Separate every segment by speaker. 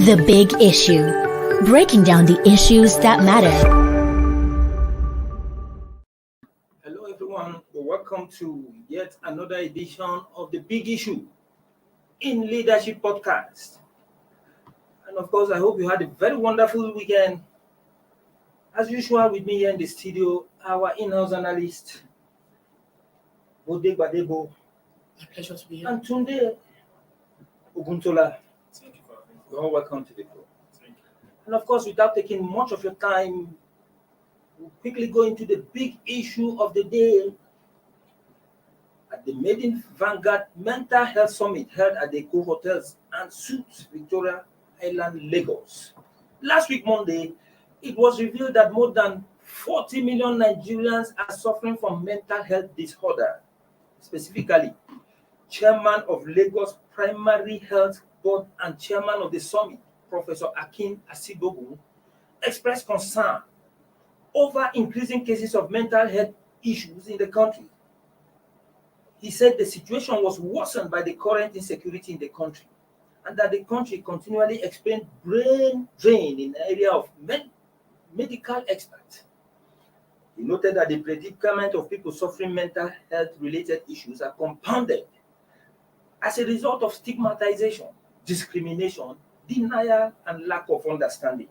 Speaker 1: The Big Issue. Breaking down the issues that matter.
Speaker 2: Hello everyone, welcome to yet another edition of The Big Issue in Leadership Podcast. And of course, I hope you had a very wonderful weekend. As usual, with me here in the studio, our in-house analyst, Bode Badebo.
Speaker 3: My pleasure to be here.
Speaker 2: And Tunde Oguntola.
Speaker 3: Thank you for having me.
Speaker 2: You're all welcome to the show.
Speaker 3: Thank you.
Speaker 2: And of course, without taking much of your time, we'll quickly go into the big issue of the day at the maiden Vanguard Mental Health Summit held at the Eko Hotel and Suites, Victoria Island, Lagos. Last week, Monday, it was revealed that more than 40 million Nigerians are suffering from mental health disorder. Specifically, Chairman of Lagos Primary Health Board and Chairman of the Summit, Professor Akin Asidogun, expressed concern over increasing cases of mental health issues in the country. He said the situation was worsened by the current insecurity in the country and that the country continually experienced brain drain in the area of medical experts. He noted that the predicament of people suffering mental health-related issues are compounded as a result of stigmatization, discrimination, denial, and lack of understanding.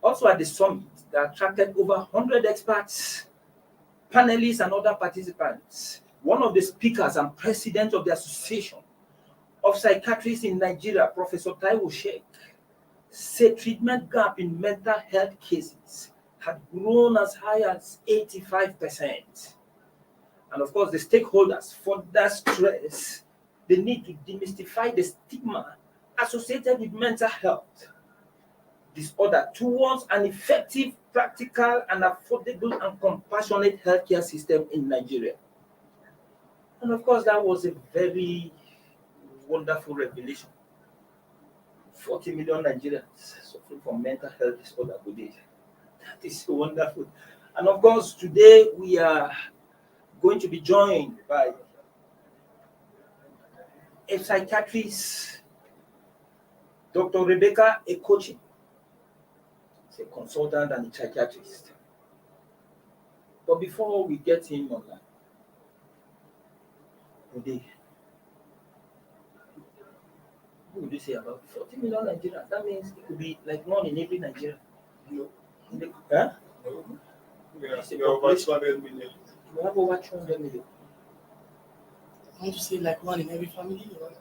Speaker 2: Also at the summit, that attracted over 100 experts, panelists, and other participants. One of the speakers and president of the Association of Psychiatrists in Nigeria, Professor Taiwo Sheikh, said treatment gap in mental health cases had grown as high as 85%. And of course, the stakeholders further stress the need to demystify the stigma associated with mental health disorder towards an effective, practical, and affordable and compassionate healthcare system in Nigeria. And of course, that was a very wonderful revelation. 40 million Nigerians suffering from mental health disorder today. That is so wonderful. And of course, today we are going to be joined by a psychiatrist, Dr. Rebecca Eko. She's a consultant and a psychiatrist. But before we get him online, today, what would you say about 40 million Nigerians? That means it could be like one in every Nigerian.
Speaker 3: No.
Speaker 2: Huh?
Speaker 3: No. We are over 200 million.
Speaker 2: We have over 200 million.
Speaker 3: I want to say like one in every family. Or...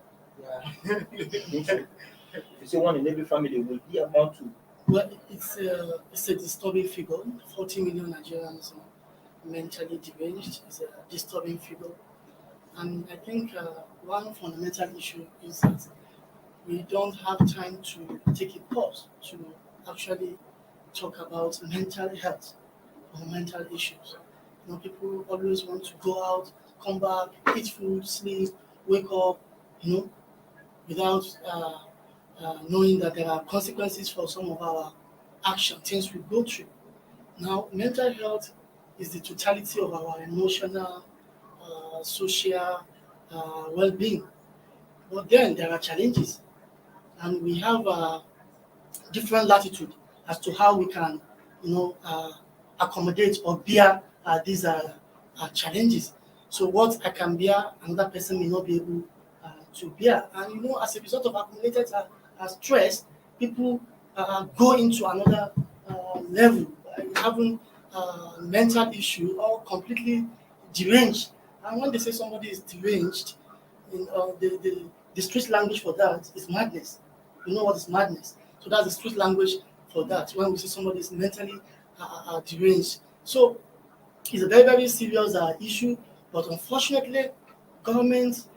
Speaker 2: Yeah. If you say one in every family, will be amount to.
Speaker 3: Well, it's a disturbing figure. 40 million Nigerians are mentally deranged. It's a disturbing figure. And I think one fundamental issue is that we don't have time to take a pause to actually talk about mental health or mental issues. You know, people always want to go out, come back, eat food, sleep, wake up, without knowing that there are consequences for some of our action, things we go through. Now, mental health is the totality of our emotional, social well-being. But then there are challenges, and we have different latitude as to how we can, accommodate or bear these challenges. So what I can bear, another person may not be able to bear. And as a result of accumulated stress, people go into another level, having mental issue or completely deranged. And when they say somebody is deranged, the street language for that is madness. You know what is madness? So that's the street language for that, when we say somebody is mentally deranged. So it's a very, very serious issue, but unfortunately, government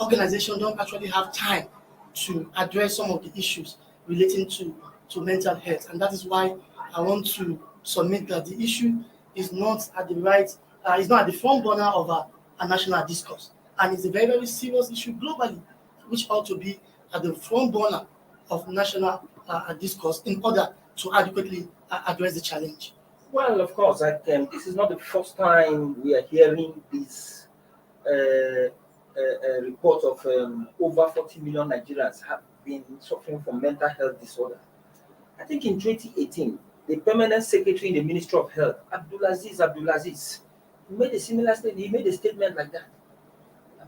Speaker 3: organizations don't actually have time to address some of the issues relating to mental health. And that is why I want to submit that the issue is not at the front burner of a national discourse. And it's a very, very serious issue globally, which ought to be at the front burner of national discourse in order to adequately address the challenge.
Speaker 2: Well, of course, this is not the first time we are hearing this report of over 40 million Nigerians been suffering from mental health disorder. I think in 2018, the permanent secretary in the Ministry of Health, Abdulaziz, he made a similar statement. He made a statement like that.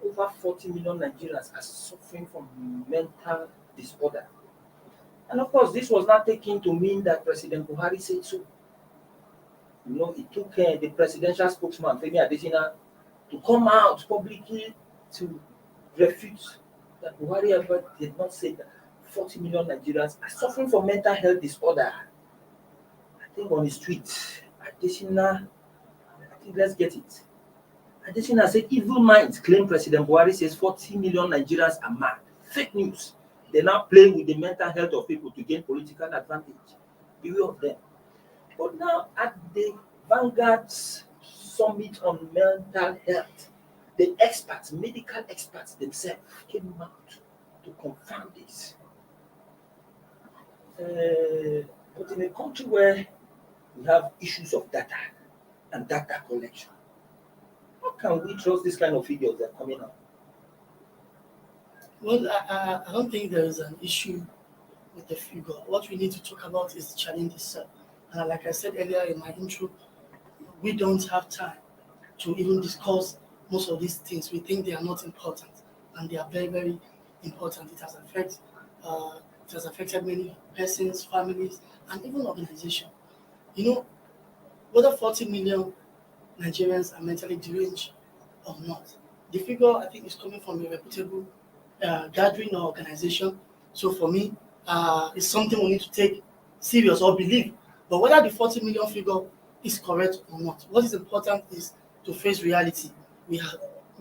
Speaker 2: Over 40 million Nigerians are suffering from mental disorder. And of course, this was not taken to mean that President Buhari said so. It took the presidential spokesman, Femi Adesina, to come out publicly to refute that Buhari ever did not say that 40 million Nigerians are suffering from mental health disorder. I think on his tweet, Adesina, I think let's get it. Adesina said, evil minds claim President Buhari says 40 million Nigerians are mad. Fake news. They now play with the mental health of people to gain political advantage. Beware of them. But now at the Vanguard Summit on Mental Health, the experts, medical experts themselves, came out to confirm this. But in a country where we have issues of data and data collection, how can we trust this kind of figures that are coming out?
Speaker 3: Well, I don't think there is an issue with the figure. What we need to talk about is the challenge itself. And like I said earlier in my intro, we don't have time to even discuss most of these things. We think they are not important, and they are very, very important. It has affected many persons, families, and even organizations. Whether 40 million Nigerians are mentally deranged or not, the figure I think is coming from a reputable gathering or organization. So for me, it's something we need to take serious or believe. But whether the 40 million figure is correct or not, what is important is to face reality. We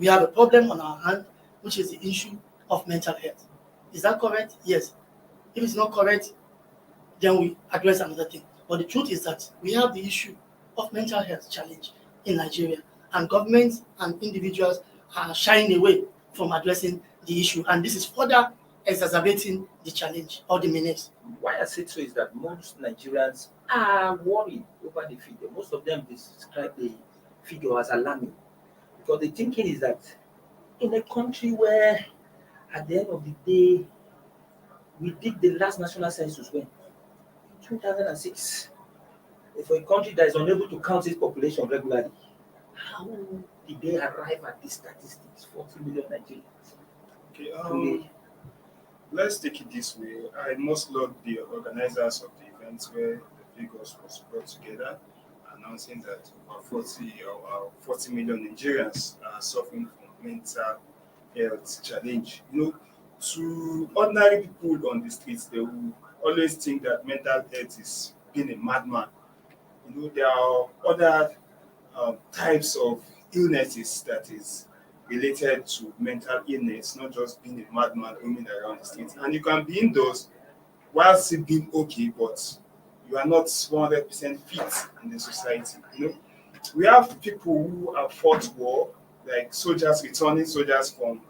Speaker 3: have a problem on our hand, which is the issue of mental health. Is that correct? Yes. If it's not correct, then we address another thing. But the truth is that we have the issue of mental health challenge in Nigeria, and governments and individuals are shying away from addressing the issue, and this is further exacerbating the challenge or the menace.
Speaker 2: Why I say so is that most Nigerians are worried over the figure. Most of them describe the figure as alarming, because the thinking is that in a country where at the end of the day we did the last national census when? In 2006. For a country that is unable to count its population regularly, how did they arrive at these statistics? 40 million Nigerians.
Speaker 4: Okay, let's take it this way. I must laud the organizers of the events where the figures was brought together, announcing that over 40 million Nigerians are suffering from mental health challenge. To ordinary people on the streets, they will always think that mental health is being a madman. There are other types of illnesses that is related to mental illness, not just being a madman roaming around the streets. And you can be indoors while still being okay, but you are not 100% fit in the society. We have people who have fought war, like returning soldiers from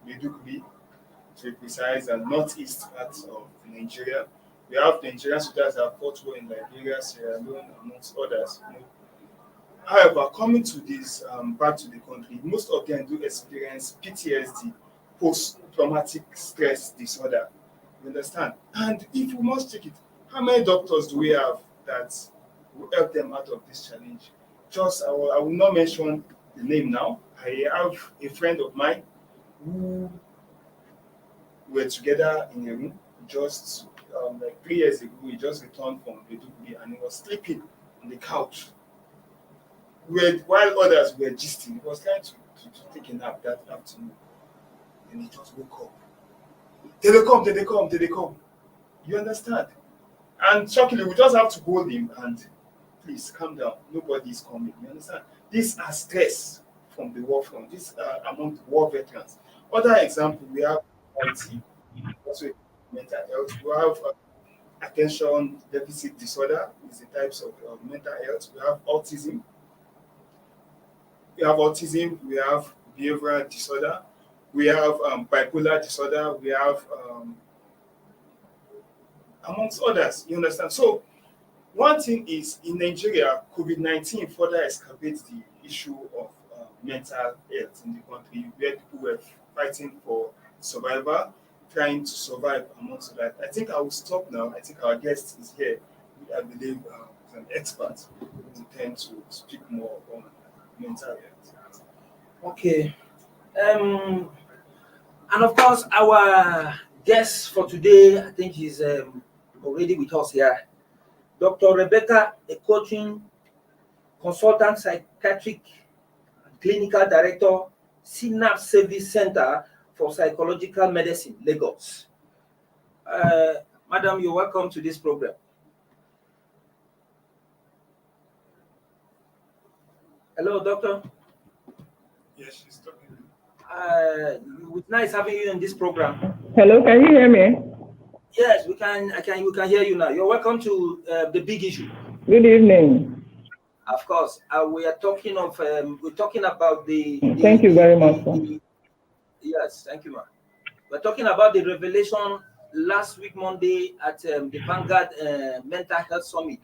Speaker 4: Maiduguri, to be precise, and northeast part of Nigeria. We have Nigerian soldiers that have fought war in Liberia, Sierra Leone, amongst others. However, coming to this back to the country, most of them do experience PTSD, post-traumatic stress disorder. You understand? And if we must take it, how many doctors do we have that will help them out of this challenge? I will not mention the name now. I have a friend of mine who were together in a room just like 3 years ago. He just returned from Maiduguri and he was sleeping on the couch. While others were gisting, he was trying to take a nap that afternoon. And he just woke up. Did they come? You understand? And shockingly, we just have to hold him and please calm down. Nobody is coming. You understand? These are stress from the war front. These are among the war veterans. Other example, we have IT, also mental health. We have attention deficit disorder, is the types of mental health. We have autism. We have behavioral disorder, we have bipolar disorder, we have amongst others, you understand? So one thing is, in Nigeria, COVID-19 further excavates the issue of mental health in the country, where people were fighting for survival, trying to survive amongst that. I think I will stop now. I think our guest is here. I believe is an expert who intend to speak more on mental health.
Speaker 2: Okay. And of course, our guest for today, I think he's already with us here. Dr. Rebecca, a coaching consultant, psychiatric clinical director, Synapse Service Center for Psychological Medicine, Lagos. Madam, you're welcome to this program. Hello, doctor.
Speaker 4: Yes, she's talking.
Speaker 2: It's nice having you in this program.
Speaker 5: Hello, can you hear me?
Speaker 2: Yes, we can hear you now. You're welcome to the big issue.
Speaker 5: Good evening.
Speaker 2: Of course, we are talking of we're talking about the
Speaker 5: thank you very much.
Speaker 2: Yes, thank you, ma'am. We're talking about the revelation last week Monday at the Vanguard Mental Health Summit,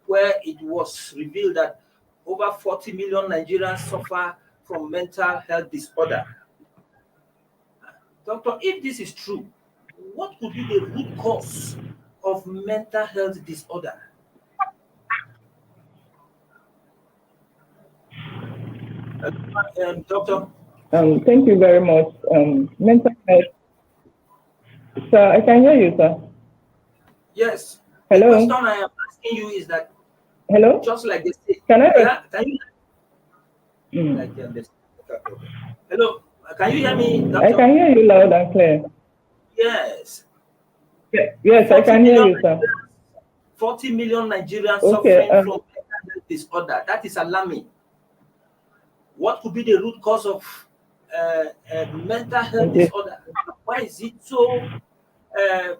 Speaker 2: where it was revealed that over 40 million Nigerians suffer from mental health disorder. Doctor, if this is true, what could be the root cause of mental health disorder? Doctor?
Speaker 5: Thank you very much. Mental health. Sir, I can hear you, sir.
Speaker 2: Yes.
Speaker 5: Hello.
Speaker 2: The question I am asking you is that,
Speaker 5: hello?
Speaker 2: Just like they say,
Speaker 5: can I?
Speaker 2: Can you? Like, hello, can you hear me, doctor?
Speaker 5: I can hear you loud and clear.
Speaker 2: Yes.
Speaker 5: Yes, I can hear you, sir.
Speaker 2: 40 million Nigerians suffering from mental health disorder. That is alarming. What could be the root cause of mental health disorder? Why is it so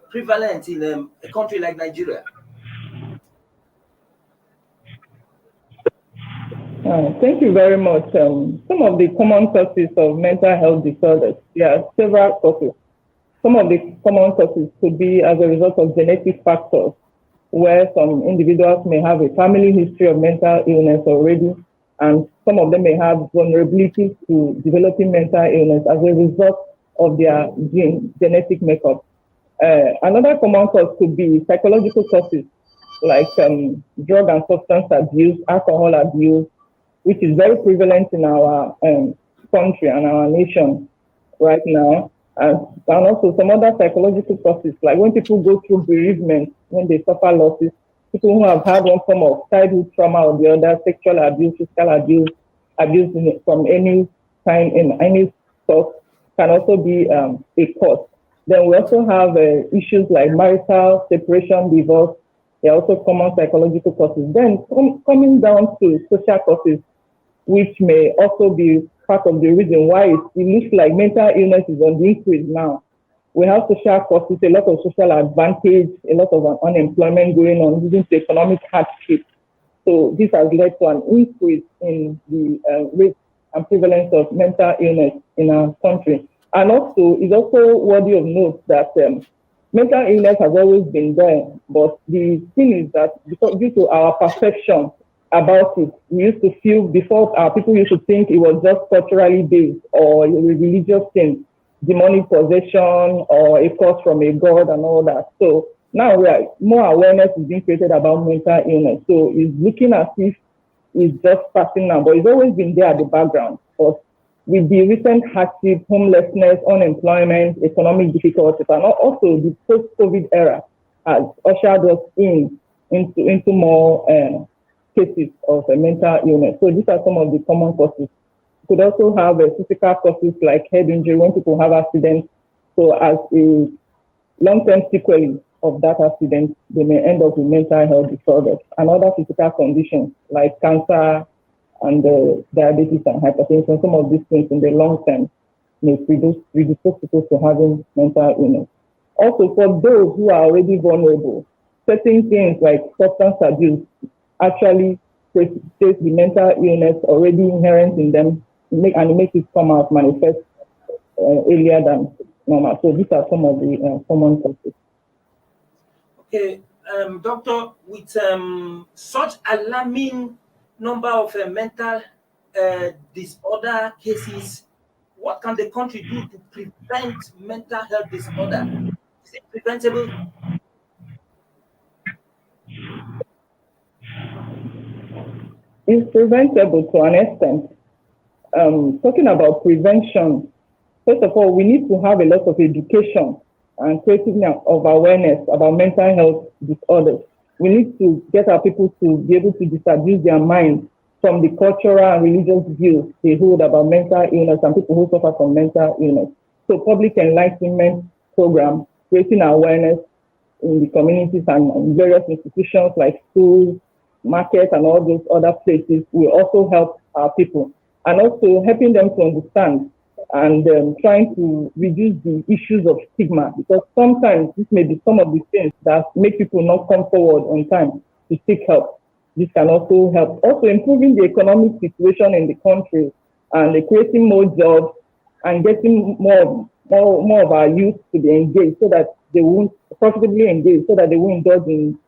Speaker 2: prevalent in a country like Nigeria?
Speaker 5: Thank you very much. Some of the common causes of mental health disorders, there are several causes. Some of the common causes could be as a result of genetic factors, where some individuals may have a family history of mental illness already, and some of them may have vulnerability to developing mental illness as a result of their genetic makeup. Another common cause could be psychological causes, like drug and substance abuse, alcohol abuse, which is very prevalent in our country and our nation right now. And also some other psychological causes, like when people go through bereavement, when they suffer losses, people who have had one form of childhood trauma or the other, sexual abuse, physical abuse, from any kind in any source, can also be a cause. Then we also have issues like marital separation, divorce. They are also common psychological causes. Then coming down to social causes, which may also be part of the reason why it looks like mental illness is on the increase now. We have social causes, a lot of social advantage, a lot of unemployment going on, leading to economic hardship. So this has led to an increase in the rate and prevalence of mental illness in our country. And also, it's also worthy of note that mental illness has always been there, but the thing is that because due to our perception about it, we used to feel before our people used to think it was just culturally based or a religious thing, demonic possession or a cause from a god and all that. So now more awareness is being created about mental illness. So it's looking as if it's just passing now, but it's always been there at the background. But with the recent hardship, homelessness, unemployment, economic difficulties, and also the post-COVID era has ushered us into more cases of mental illness. So these are some of the common causes. You could also have physical causes like head injury when people have accidents. So as a long-term sequelae of that accident, they may end up with mental health disorders and other physical conditions like cancer and diabetes and hypertension. Some of these things in the long term may predispose people to having mental illness. Also, for those who are already vulnerable, certain things like substance abuse actually face the mental illness already inherent in them, and it makes it come out manifest earlier than normal. So these are some of the common causes.
Speaker 2: Okay, doctor, with such alarming number of mental disorder cases, What can the country do to prevent mental health disorder? Is it preventable?
Speaker 5: It's preventable to an extent. Talking about prevention, first of all, we need to have a lot of education and creating of awareness about mental health disorders. We need to get our people to be able to disabuse their minds from the cultural and religious views they hold about mental illness and people who suffer from mental illness. So public enlightenment program, creating awareness in the communities and in various institutions like schools, markets, and all those other places will also help our people. And also helping them to understand and trying to reduce the issues of stigma, because sometimes this may be some of the things that make people not come forward on time to seek help. This can also help. Also improving the economic situation in the country and creating more jobs and getting more of our youth to be engaged so that they won't profitably engage, so that they won't indulge in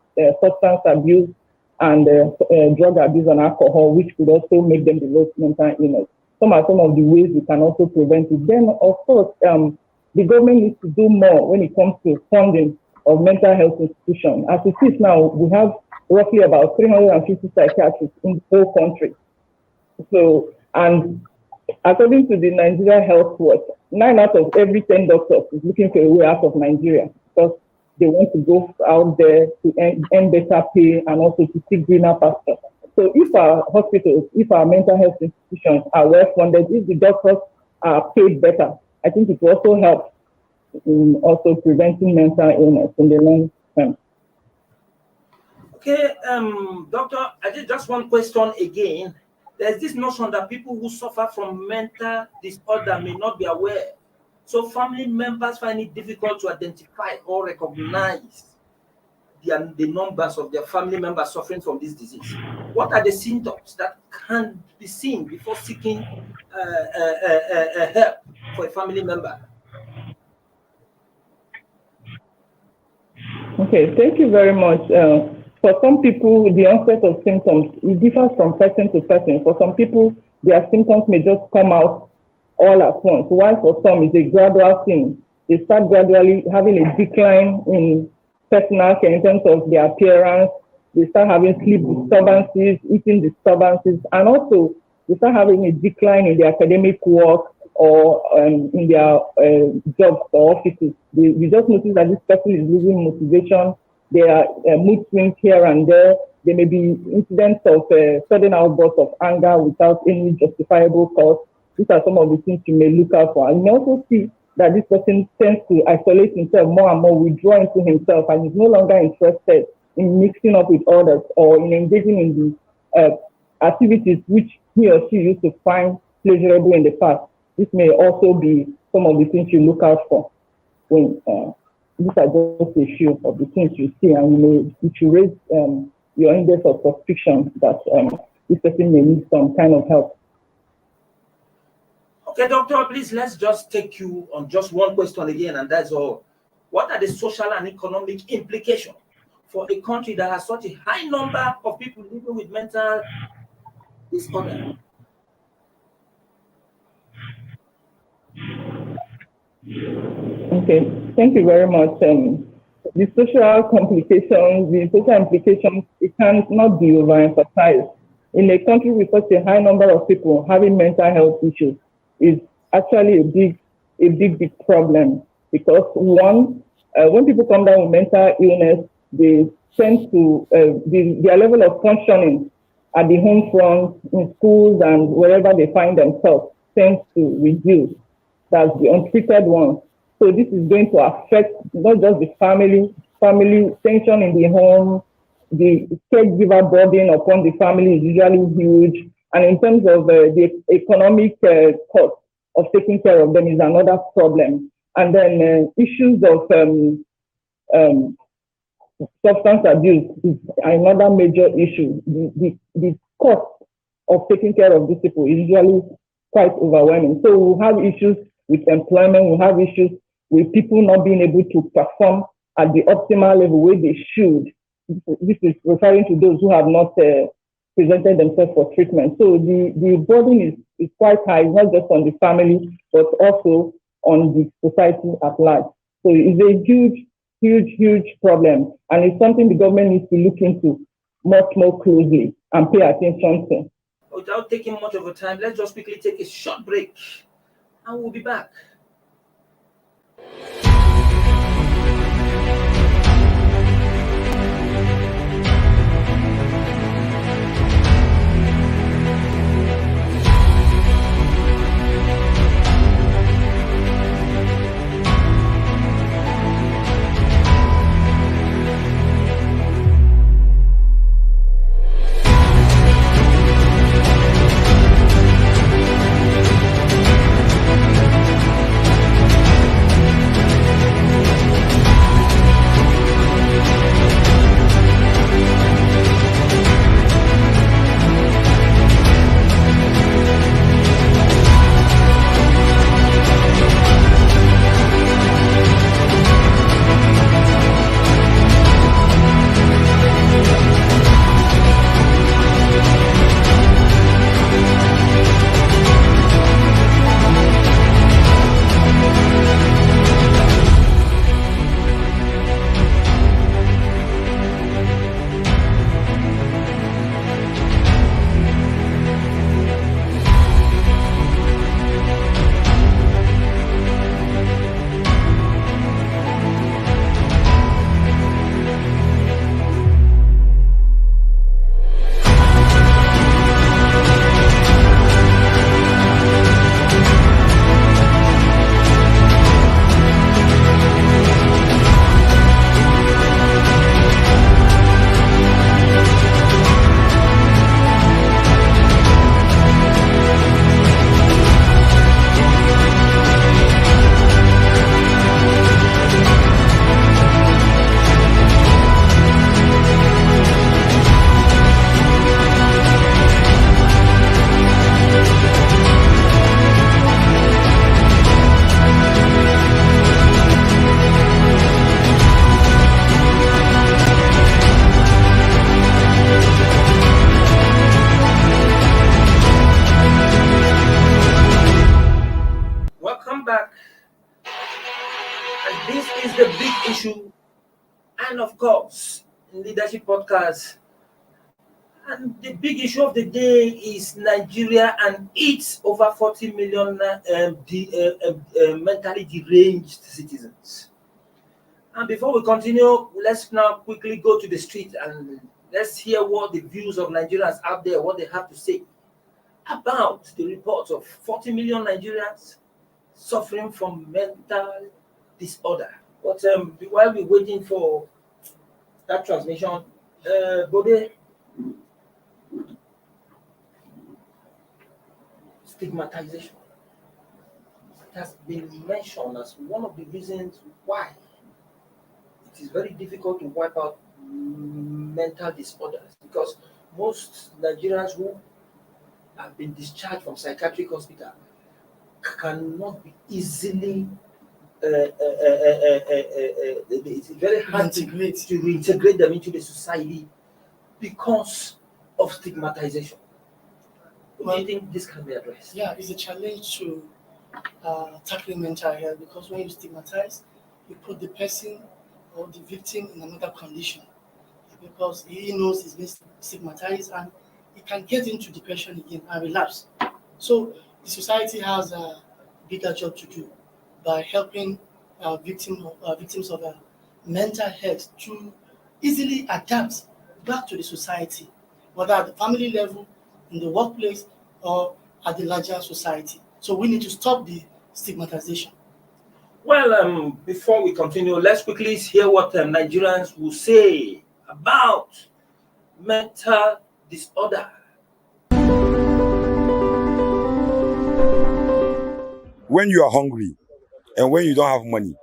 Speaker 5: substance abuse and drug abuse and alcohol, which could also make them develop mental illness. Some are some of the ways we can also prevent it. Then, of course, the government needs to do more when it comes to funding of mental health institutions. As it is now, we have roughly about 350 psychiatrists in the whole country. So, and according to the Nigeria Health Watch, 9 out of every 10 doctors is looking for a way out of Nigeria because they want to go out there to earn better pay and also to see greener pastures. So if our hospitals, if our mental health institutions are well funded, if the doctors are paid better, I think it will also help in also preventing mental illness in the long term.
Speaker 2: Okay, Doctor, I did just one question again. There's this notion that people who suffer from mental disorder may not be aware. So family members find it difficult to identify or recognize the numbers of their family members suffering from this disease. What are the symptoms that can be seen before seeking help for a family member?
Speaker 5: Okay, thank you very much. For some people, the onset of symptoms, it differs from person to person. For some people, their symptoms may just come out all at once, while for some, it's a gradual thing. They start gradually having a decline in personal care in terms of their appearance. They start having sleep disturbances, eating disturbances, and also they start having a decline in their academic work or in their jobs or offices. We just notice that this person is losing motivation. There are mood swings here and there. There may be incidents of sudden outbursts of anger without any justifiable cause. These are some of the things you may look out for. And you may also see that this person tends to isolate himself more and more, withdraw into himself, and is no longer interested in mixing up with others or in engaging in the activities which he or she used to find pleasurable in the past. This may also be some of the things you look out for when these are just a few of the things you see, and you should raise your index of suspicion that this person may need some kind of help.
Speaker 2: Okay, Doctor, please, let's just take you on just one question again, and that's all. What are the social and economic implications for a country that has such a high number of people living with mental disorder?
Speaker 5: Okay, thank you very much. The social complications, the social implications, it cannot be overemphasized. In a country with such a high number of people having mental health issues is actually a big problem, because one, when people come down with mental illness, they tend to, their level of functioning at the home front, in schools and wherever they find themselves tends to reduce. That's the untreated ones. So this is going to affect not just the family tension in the home, the caregiver burden upon the family is usually huge. And in terms of the economic cost of taking care of them is another problem. And then issues of substance abuse is another major issue. The cost of taking care of these people is usually quite overwhelming. So we have issues with employment, we have issues with people not being able to perform at the optimal level where they should. This is referring to those who have not presented themselves for treatment. So the burden is quite high, not just on the family, but also on the society at large. So it's a huge problem. And it's something the government needs to look into much more closely and pay attention to.
Speaker 2: Without taking much of a time, let's just quickly take a short break and we'll be back. Back, and this is the big issue, and of course leadership podcast, and the big issue of the day is Nigeria and its over 40 million mentally deranged citizens. And before we continue, let's now quickly go to the street and let's hear what the views of Nigerians out there, what they have to say about the reports of 40 million Nigerians suffering from mental disorder. But while we're waiting for that transmission, Bode, stigmatization. It has been mentioned as one of the reasons why it is very difficult to wipe out mental disorders, because most Nigerians who have been discharged from psychiatric hospital cannot be easily it's very hard to reintegrate them into the society because of stigmatization. Well, do you think this can be addressed?
Speaker 3: Yeah, it's a challenge to tackling mental health, because when you stigmatize, you put the person or the victim in another condition, because he knows he's been stigmatized and he can get into depression again and relapse. So the society has a bigger job to do by helping victims of mental health to easily adapt back to the society, whether at the family level, in the workplace, or at the larger society. So we need to stop the stigmatization.
Speaker 2: Well, before we continue, let's quickly hear what Nigerians will say about mental disorder.
Speaker 6: When you are hungry, and when you don't have money,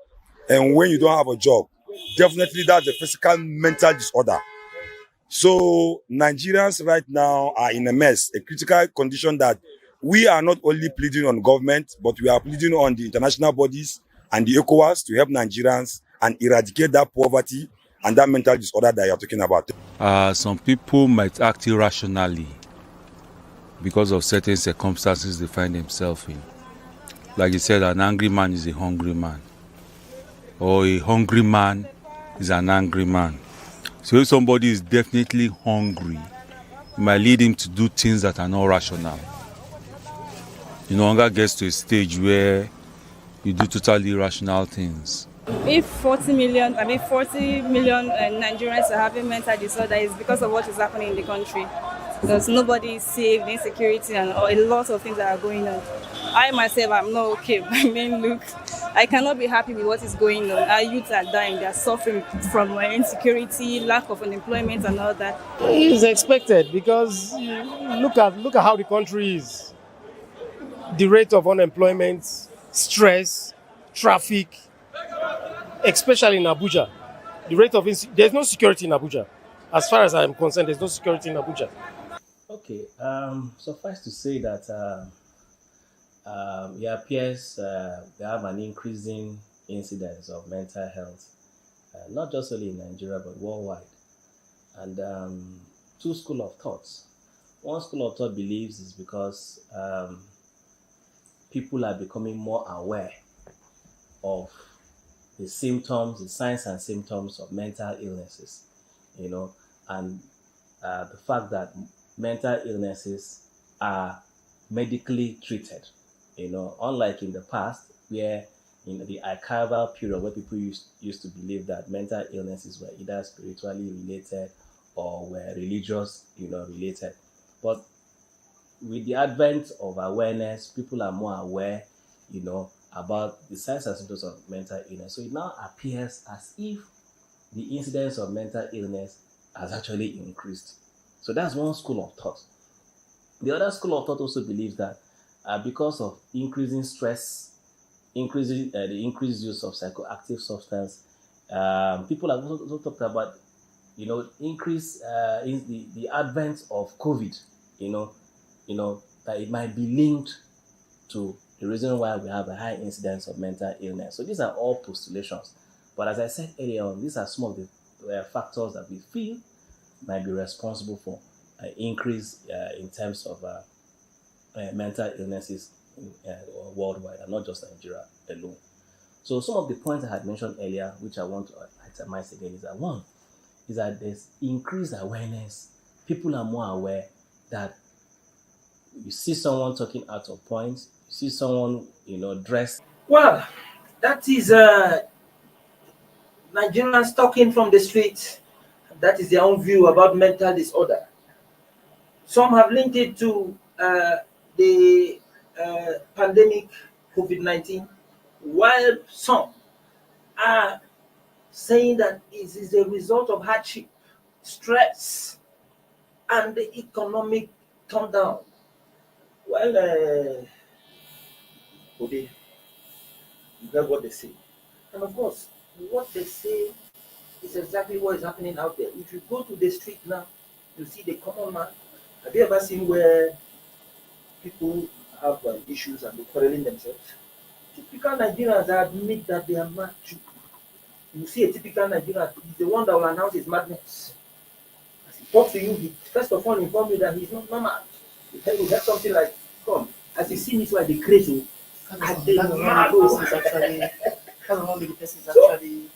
Speaker 6: and when you don't have a job, definitely that's a physical mental disorder. So Nigerians right now are in a mess, a critical condition that we are not only pleading on government, but we are pleading on the international bodies and the ECOWAS to help Nigerians and eradicate that poverty and that mental disorder that you're talking about?
Speaker 7: Some people might act irrationally because of certain circumstances they find themselves in. Like you said, an angry man is a hungry man, or a hungry man is an angry man. So if somebody is definitely hungry, it might lead him to do things that are not rational. Hunger gets to a stage where you do totally irrational things.
Speaker 8: If 40 million Nigerians are having mental disorder, it's because of what is happening in the country. Because nobody is safe, the insecurity, and a lot of things that are going on. I myself, I'm not okay. My main look, I cannot be happy with what is going on. Our youth are dying, they are suffering from insecurity, lack of unemployment, and all that.
Speaker 9: It's expected because look at how the country is. The rate of unemployment, stress, traffic, especially in Abuja. The rate of there's no security in Abuja. As far as I'm concerned, there's no security in Abuja.
Speaker 10: Okay, suffice to say that it appears we have an increasing incidence of mental health, not just only in Nigeria but worldwide. And two school of thoughts. One school of thought believes is because people are becoming more aware of the symptoms, the signs and symptoms of mental illnesses, and the fact that mental illnesses are medically treated, unlike in the past where in the archival period where people used to believe that mental illnesses were either spiritually related or were religious, related. But with the advent of awareness, people are more aware, about the signs and symptoms of mental illness. So it now appears as if the incidence of mental illness has actually increased. So that's one school of thought. The other school of thought also believes that because of increasing stress, the increased use of psychoactive substance, people have also talked about, increase in the advent of COVID, that it might be linked to the reason why we have a high incidence of mental illness. So these are all postulations. But as I said earlier on, these are some of the factors that we feel might be responsible for an increase in terms of mental illnesses worldwide, and not just Nigeria alone. So some of the points I had mentioned earlier, which I want to itemize again, is that one, is that there's increased awareness. People are more aware that you see someone talking out of point, you see someone, dressed.
Speaker 2: Well, that is Nigerians talking from the streets. That is their own view about mental disorder. Some have linked it to the pandemic, COVID-19, while some are saying that it is a result of hardship, stress, and the economic down. Well, you heard what they say. And of course, what they say is exactly what is happening out there. If you go to the street now, you see the common man. Have you ever seen where people have issues and they're quarreling themselves? Typical Nigerians admit that they are mad too. You see a typical Nigerian, he's the one that will announce his madness. As he talks to you, he first of all informs you that he's not normal. He tell you something like, come, as you see me, so they crazy.
Speaker 3: That's the person is actually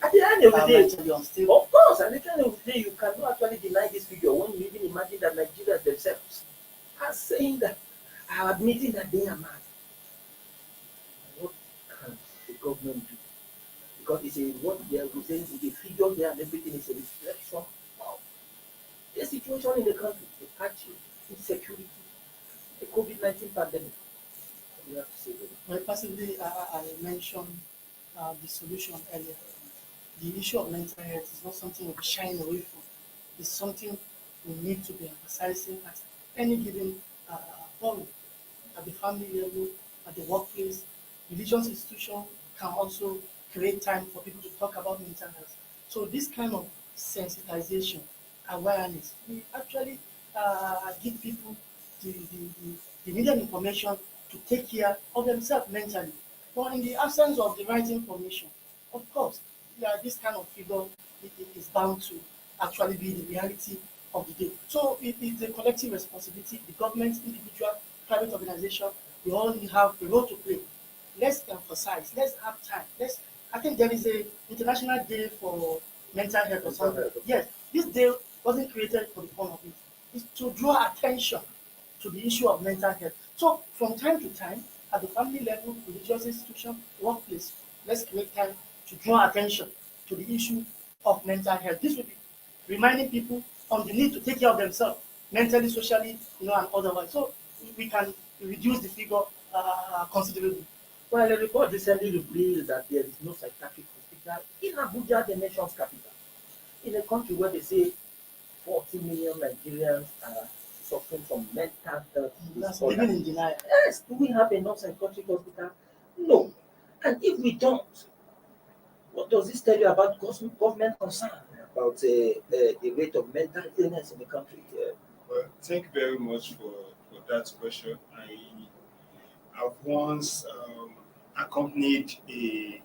Speaker 2: at the end of the day,
Speaker 3: unstable.
Speaker 2: of course, at the end of the day, you cannot actually deny this figure when you even imagine that Nigerians themselves are saying that, are admitting that they are mad. What can the government do? Because it's what they are saying is the figure there and everything is a reflection of the situation in the country, the hardship, insecurity, the COVID-19 pandemic. We have to say that.
Speaker 3: Well, possibly, I mentioned the solution earlier. The issue of mental health is not something we'll be shying away from. It's something we need to be emphasizing at any given forum, at the family level, at the workplace. Religious institution can also create time for people to talk about mental health. So this kind of sensitization, awareness, we actually give people the needed information to take care of themselves mentally. But in the absence of the right information, of course, yeah, this kind of figure is bound to actually be the reality of the day. So it is a collective responsibility. The government, individual, private organization, we all have a role to play. Let's emphasize. Let's have time. I think there is a international day for mental health or something. Yes, this day wasn't created for the fun of it. It's to draw attention to the issue of mental health. So from time to time, at the family level, religious institution, workplace, let's create time to draw attention to the issue of mental health. This will be reminding people on the need to take care of themselves, mentally, socially, and otherwise. So we can reduce the figure considerably.
Speaker 2: Well, a report recently revealed that there is no psychiatric hospital in Abuja, the nation's capital, in a country where they say 40 million Nigerians are suffering from mental health
Speaker 3: That's living
Speaker 2: disorders.
Speaker 3: in denial.
Speaker 2: Yes, do we have enough psychiatric hospital? No. And if we don't, what does this tell you about government concern about the rate of mental illness in the country?
Speaker 4: Well, thank you very much for that question. I've once accompanied a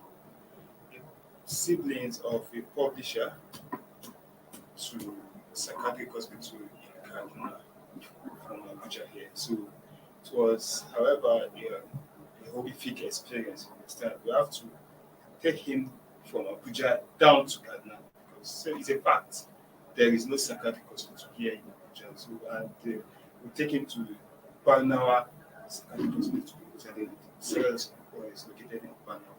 Speaker 4: siblings of a publisher to psychiatric hospital in Kaduna from Abuja here. So it was, however, a horrific experience. You understand? We have to take him from Abuja down to Kaduna because it's a fact. There is no psychiatric hospital here in Abuja. So, and we take him to Barnawa Psychiatric Hospital, is located in Barnawa.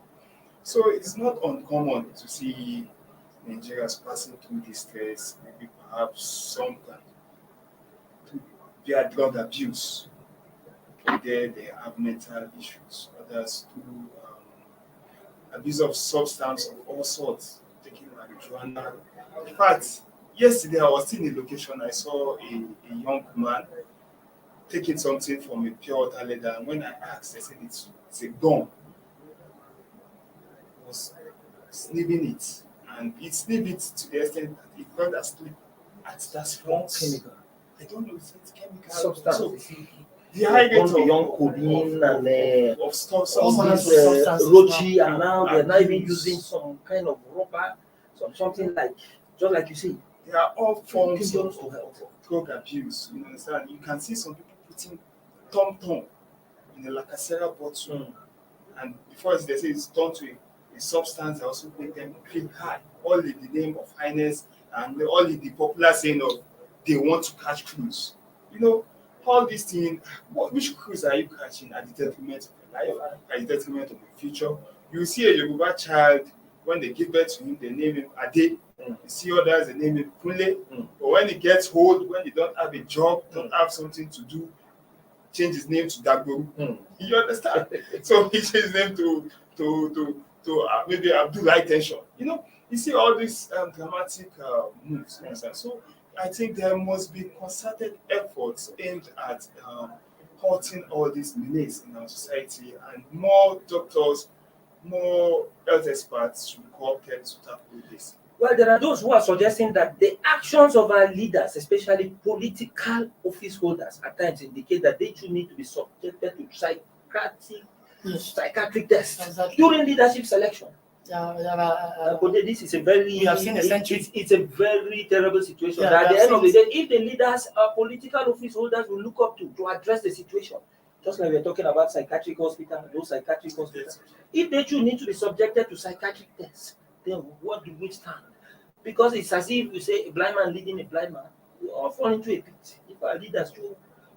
Speaker 4: So it's not uncommon to see Nigerians passing through this stress, maybe perhaps some to their drug abuse. From there, they have mental issues. Others through abuse of substance of all sorts, taking marijuana. In fact, yesterday I was still in a location. I saw a young man taking something from a pure water leather, and when I asked, they said it's a gun. He was sniffing it, and he sniffed it to the extent that he fell asleep at that spot.
Speaker 2: Chemical.
Speaker 4: I don't know if it's chemical
Speaker 2: Substance.
Speaker 4: So, the high rate of
Speaker 2: young codeine and
Speaker 4: of stuff,
Speaker 2: all these
Speaker 3: substances
Speaker 2: rochi,
Speaker 3: now.
Speaker 2: and now they're not even using some kind of rubber, something like, just like you see.
Speaker 4: They are all forms
Speaker 2: Dangerous
Speaker 4: of
Speaker 2: to health.
Speaker 4: drug abuse. You understand? You can see some people putting tom in a lacasera bottle, and before they say it's turned to a substance that also make them feel high. All in the name of highness, and all in the popular saying of they want to catch cruise. All these things. Which cruise are you catching at the detriment of your life, at the detriment of your future? You see a Yoruba child, when they give birth to him, they name him Ade. You see others, they name him Kunle. But when he gets old, when he don't have a job, don't have something to do, change his name to Dagboru. You understand? So he changed his name to maybe Abdul High Tension. You see all these dramatic moves. You understand? So I think there must be concerted efforts aimed at halting all these menace in our society, and more doctors, more health experts should be co-opted to tackle this.
Speaker 2: Well, there are those who are suggesting that the actions of our leaders, especially political office holders, at times indicate that they should need to be subjected to psychiatric tests
Speaker 3: Exactly.
Speaker 2: during leadership selection.
Speaker 3: But
Speaker 2: This is a very,
Speaker 3: we have seen
Speaker 2: it's a very terrible situation.
Speaker 3: Yeah,
Speaker 2: That at
Speaker 3: we
Speaker 2: the
Speaker 3: have
Speaker 2: end of the
Speaker 3: seen
Speaker 2: day, if the leaders, political office holders will look up to address the situation, just like we're talking about psychiatric hospital, those psychiatric hospitals, if they should need to be subjected to psychiatric tests, then what do we stand? Because it's as if you say a blind man leading a blind man, we all fall into a pit. If our leaders too,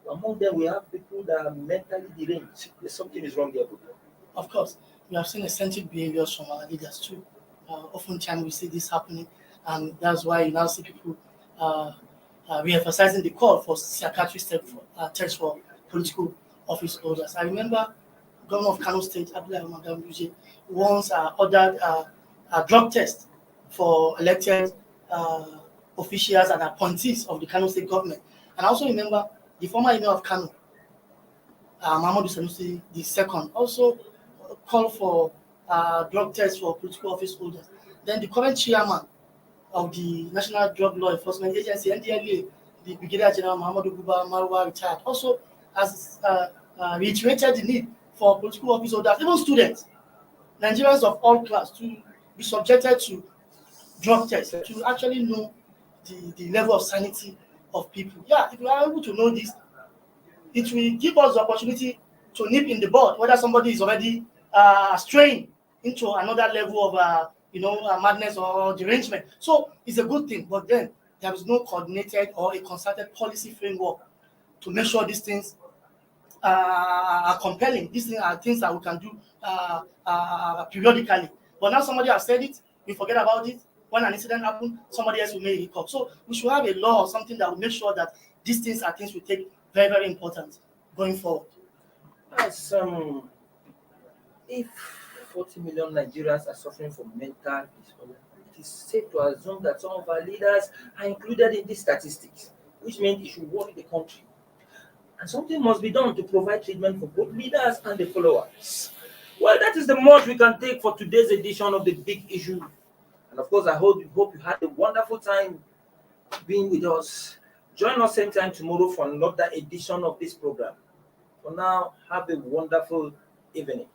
Speaker 2: among them we have people that are mentally deranged. There's something is wrong there.
Speaker 3: of course, we have seen eccentric behaviors from our leaders too. Oftentimes we see this happening, and that's why you now see people re-emphasizing the call for psychiatric tests for political office holders. I remember Governor of Kano State, Abdullahi Madam Yuje, once ordered a drug test for elected officials and appointees of the Kano State government. And I also remember the former Emir of Kano, Mahmoud Sanusi II, also called for drug tests for political office holders. Then the current chairman of the National Drug Law Enforcement Agency, NDLEA, the Brigadier General Muhammadu Buba Marwa, retired, also has reiterated the need for political office holders, even students, Nigerians of all class, to be subjected to drug test to actually know the level of sanity of people. Yeah, if we are able to know this, it will give us the opportunity to nip in the bud whether somebody is already straying into another level of madness or derangement. So it's a good thing, but then there is no coordinated or a concerted policy framework to make sure these things are compelling. These things are things that we can do periodically. But now somebody has said it, we forget about it. When an incident happens, somebody else will make it up. So we should have a law or something that will make sure that these things are things we take very, very important going forward.
Speaker 2: As if 40 million Nigerians are suffering from mental disorder, it is safe to assume that some of our leaders are included in these statistics, which means it should worry the country. And something must be done to provide treatment for both leaders and the followers. Well, that is the much we can take for today's edition of the Big Issue. And of course, I hope you had a wonderful time being with us. Join us same time tomorrow for another edition of this program. For now, have a wonderful evening.